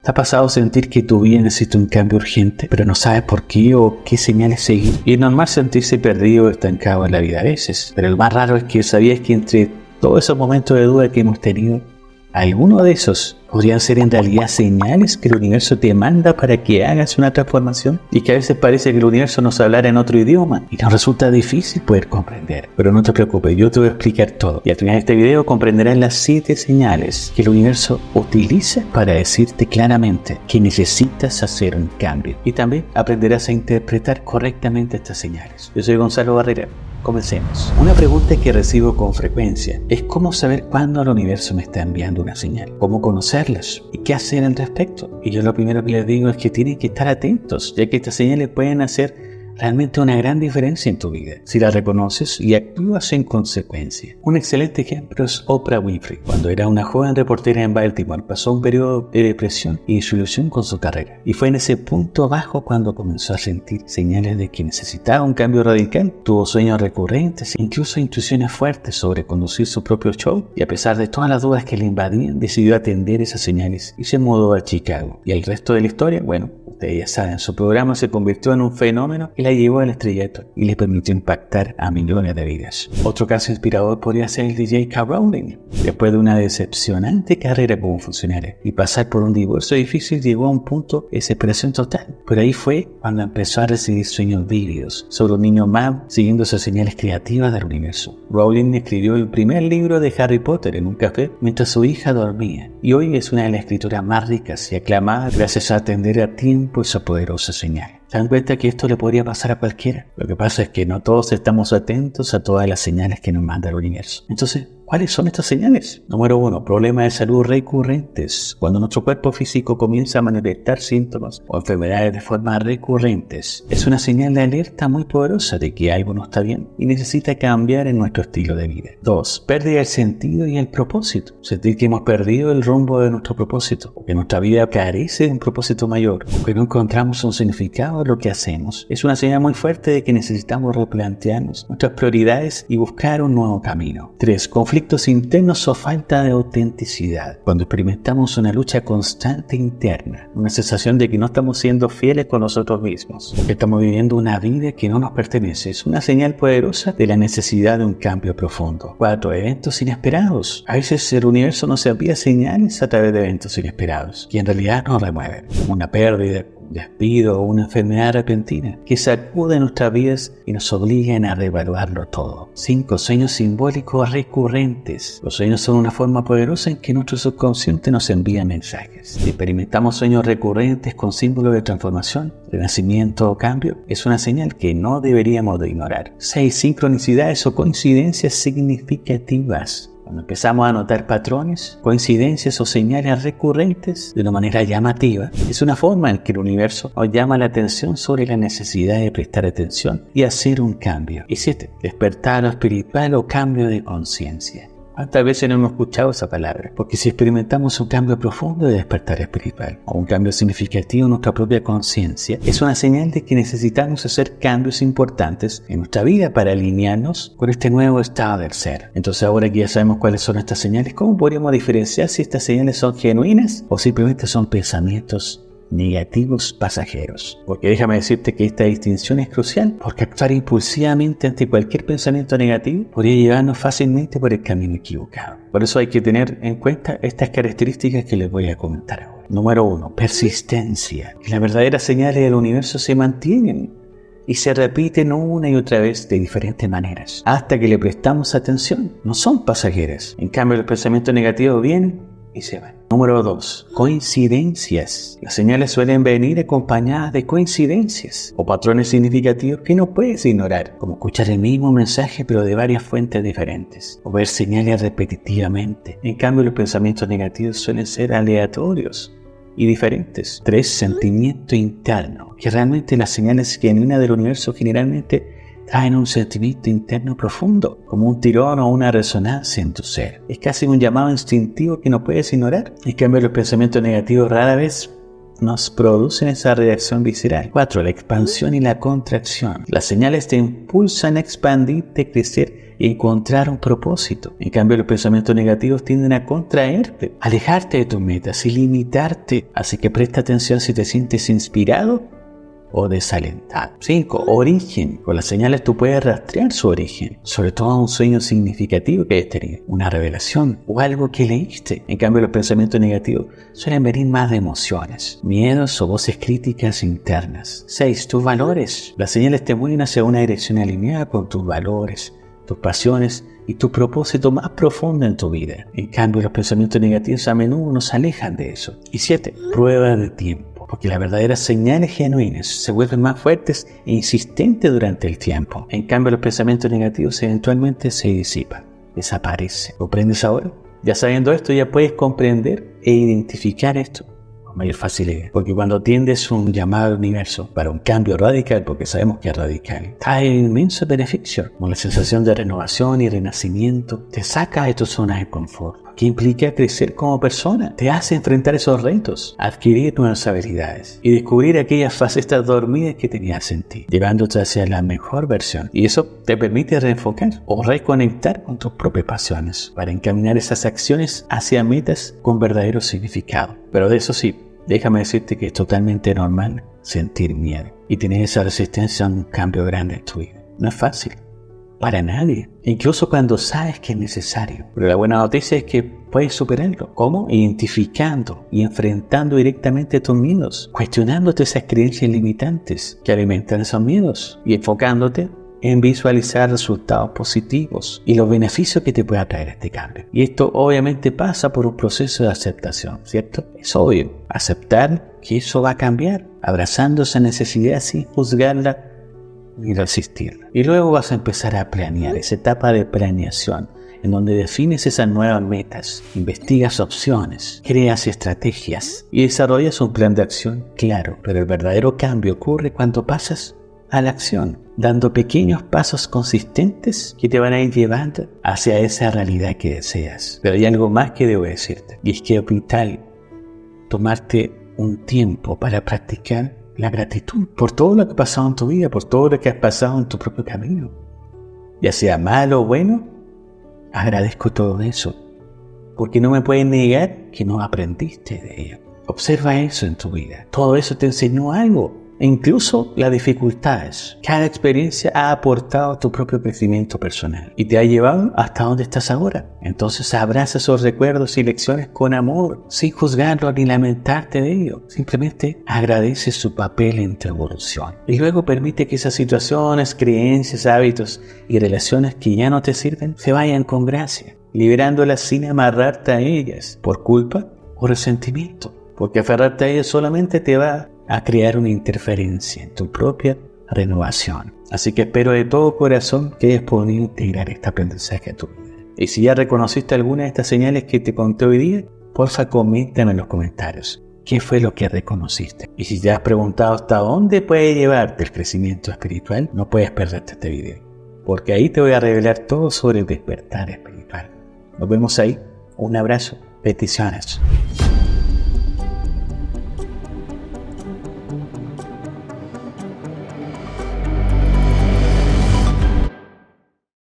¿Te ha pasado sentir que tu vida necesita un cambio urgente, pero no sabes por qué o qué señales seguir? Y es normal sentirse perdido o estancado en la vida a veces, pero lo más raro es que sabías que entre todos esos momentos de duda que hemos tenido, algunos de esos podrían ser en realidad señales que el universo te manda para que hagas una transformación, y que a veces parece que el universo nos hablara en otro idioma y nos resulta difícil poder comprender. Pero no te preocupes, yo te voy a explicar todo, y al final de este video comprenderás las 7 señales que el universo utiliza para decirte claramente que necesitas hacer un cambio, y también aprenderás a interpretar correctamente estas señales. Yo soy Gonzalo Barrera. Comencemos. Una pregunta que recibo con frecuencia es cómo saber cuándo el universo me está enviando una señal, cómo conocerlas y qué hacer al respecto. Y yo lo primero que les digo es que tienen que estar atentos, ya que estas señales pueden hacer realmente una gran diferencia en tu vida si la reconoces y actúas en consecuencia. Un excelente ejemplo es Oprah Winfrey. Cuando era una joven reportera en Baltimore, pasó un periodo de depresión y disolución con su carrera, y fue en ese punto bajo cuando comenzó a sentir señales de que necesitaba un cambio radical. Tuvo sueños recurrentes, incluso intuiciones fuertes sobre conducir su propio show, y a pesar de todas las dudas que le invadían, decidió atender esas señales y se mudó a Chicago. Y el resto de la historia, bueno, ustedes ya saben, su programa se convirtió en un fenómeno y la llevó al estrellato y le permitió impactar a millones de vidas. Otro caso inspirador podría ser el DJ K. Rowling. Después de una decepcionante carrera como funcionaria y pasar por un divorcio difícil, llegó a un punto de desesperación total. Pero ahí fue cuando empezó a recibir sueños vívidos sobre un niño más, siguiendo esas señales creativas del universo. Rowling escribió el primer libro de Harry Potter en un café mientras su hija dormía, y hoy es una de las escritoras más ricas y aclamadas gracias a atender a tiempo esa poderosa señal. ¿Se dan cuenta que esto le podría pasar a cualquiera? Lo que pasa es que no todos estamos atentos a todas las señales que nos manda el universo. Entonces, ¿cuáles son estas señales? Número 1. Problemas de salud recurrentes. Cuando nuestro cuerpo físico comienza a manifestar síntomas o enfermedades de forma recurrentes, es una señal de alerta muy poderosa de que algo no está bien y necesita cambiar en nuestro estilo de vida. 2. Pérdida del sentido y el propósito. Sentir que hemos perdido el rumbo de nuestro propósito, o que nuestra vida carece de un propósito mayor, o que no encontramos un significado en lo que hacemos. Es una señal muy fuerte de que necesitamos replantearnos nuestras prioridades y buscar un nuevo camino. 3. Conflictos internos o falta de autenticidad. Cuando experimentamos una lucha constante interna, una sensación de que no estamos siendo fieles con nosotros mismos, o que estamos viviendo una vida que no nos pertenece, es una señal poderosa de la necesidad de un cambio profundo. 4. Eventos inesperados. A veces el universo nos envía señales a través de eventos inesperados, que en realidad nos remueven, como una pérdida, despido o una enfermedad repentina que sacude nuestras vidas y nos obligan a reevaluarlo todo. 5. Sueños simbólicos recurrentes. Los sueños son una forma poderosa en que nuestro subconsciente nos envía mensajes. Si experimentamos sueños recurrentes con símbolos de transformación, renacimiento o cambio, es una señal que no deberíamos de ignorar. 6. Sincronicidades o coincidencias significativas. Cuando empezamos a notar patrones, coincidencias o señales recurrentes de una manera llamativa, es una forma en que el universo nos llama la atención sobre la necesidad de prestar atención y hacer un cambio. Y 7. Despertar lo espiritual o cambio de conciencia. ¿Cuántas veces no hemos escuchado esa palabra? Porque si experimentamos un cambio profundo de despertar espiritual o un cambio significativo en nuestra propia conciencia, es una señal de que necesitamos hacer cambios importantes en nuestra vida para alinearnos con este nuevo estado del ser. Entonces, ahora que ya sabemos cuáles son estas señales, ¿cómo podríamos diferenciar si estas señales son genuinas o simplemente son pensamientos negativos pasajeros? Porque déjame decirte que esta distinción es crucial, porque actuar impulsivamente ante cualquier pensamiento negativo podría llevarnos fácilmente por el camino equivocado. Por eso hay que tener en cuenta estas características que les voy a comentar ahora. Número 1. Persistencia. Que las verdaderas señales del universo se mantienen y se repiten una y otra vez de diferentes maneras hasta que le prestamos atención. No son pasajeras. En cambio, los pensamientos negativos vienen y se van. Número 2. Coincidencias. Las señales suelen venir acompañadas de coincidencias o patrones significativos que no puedes ignorar, como escuchar el mismo mensaje pero de varias fuentes diferentes, o ver señales repetitivamente. En cambio, los pensamientos negativos suelen ser aleatorios y diferentes. 3. Sentimiento interno. Que realmente las señales genuinas del universo generalmente traen un sentimiento interno profundo, como un tirón o una resonancia en tu ser. Es casi un llamado instintivo que no puedes ignorar. En cambio, los pensamientos negativos rara vez nos producen esa reacción visceral. 4. La expansión y la contracción. Las señales te impulsan a expandirte, crecer y encontrar un propósito. En cambio, los pensamientos negativos tienden a contraerte, alejarte de tus metas y limitarte. Así que presta atención si te sientes inspirado o desalentado. 5. Origen. Con las señales tú puedes rastrear su origen, sobre todo un sueño significativo que hayas tenido, una revelación o algo que leíste. En cambio, los pensamientos negativos suelen venir más de emociones, miedos o voces críticas internas. 6. Tus valores. Las señales te mueven hacia una dirección alineada con tus valores, tus pasiones y tu propósito más profundo en tu vida. En cambio, los pensamientos negativos a menudo nos alejan de eso. Y 7. Prueba de tiempo. Porque las verdaderas señales genuinas se vuelven más fuertes e insistentes durante el tiempo. En cambio, los pensamientos negativos eventualmente se disipan, desaparecen. ¿Comprendes ahora? Ya sabiendo esto, ya puedes comprender e identificar esto con mayor facilidad. Porque cuando tiendes un llamado al universo para un cambio radical, porque sabemos que es radical, trae inmenso beneficio, como la sensación de renovación y renacimiento. Te saca de tu zona de confort, que implica crecer como persona. Te hace enfrentar esos retos, adquirir nuevas habilidades y descubrir aquellas facetas dormidas que tenías en ti, llevándote hacia la mejor versión. Y eso te permite reenfocar o reconectar con tus propias pasiones para encaminar esas acciones hacia metas con verdadero significado. Pero de eso sí, déjame decirte que es totalmente normal sentir miedo y tener esa resistencia a un cambio grande en tu vida. No es fácil. Para nadie, incluso cuando sabes que es necesario. Pero la buena noticia es que puedes superarlo. ¿Cómo? Identificando y enfrentando directamente tus miedos, cuestionándote esas creencias limitantes que alimentan esos miedos y enfocándote en visualizar resultados positivos y los beneficios que te pueda traer este cambio. Y esto obviamente pasa por un proceso de aceptación, ¿cierto? Es obvio, aceptar que eso va a cambiar, abrazando esa necesidad sin juzgarla ni resistirla. Y luego vas a empezar a planear, esa etapa de planeación, en donde defines esas nuevas metas, investigas opciones, creas estrategias y desarrollas un plan de acción claro. Pero el verdadero cambio ocurre cuando pasas a la acción, dando pequeños pasos consistentes que te van a ir llevando hacia esa realidad que deseas. Pero hay algo más que debo decirte, y es que es vital tomarte un tiempo para practicar la gratitud por todo lo que ha pasado en tu vida, por todo lo que has pasado en tu propio camino. Ya sea malo o bueno, agradezco todo eso, porque no me puedes negar que no aprendiste de ello. Observa eso en tu vida. Todo eso te enseñó algo. E incluso las dificultades. Cada experiencia ha aportado a tu propio crecimiento personal y te ha llevado hasta donde estás ahora. Entonces abraza esos recuerdos y lecciones con amor, sin juzgarlos ni lamentarte de ello. Simplemente agradece su papel en tu evolución. Y luego permite que esas situaciones, creencias, hábitos y relaciones que ya no te sirven se vayan con gracia, liberándolas sin amarrarte a ellas por culpa o resentimiento. Porque aferrarte a ellas solamente te va a crear una interferencia en tu propia renovación. Así que espero de todo corazón que hayas podido integrar este aprendizaje a tu vida. Y si ya reconociste alguna de estas señales que te conté hoy día, porfa coméntame en los comentarios qué fue lo que reconociste. Y si te has preguntado hasta dónde puede llevarte el crecimiento espiritual, no puedes perderte este video, porque ahí te voy a revelar todo sobre el despertar espiritual. Nos vemos ahí. Un abrazo. Bendiciones.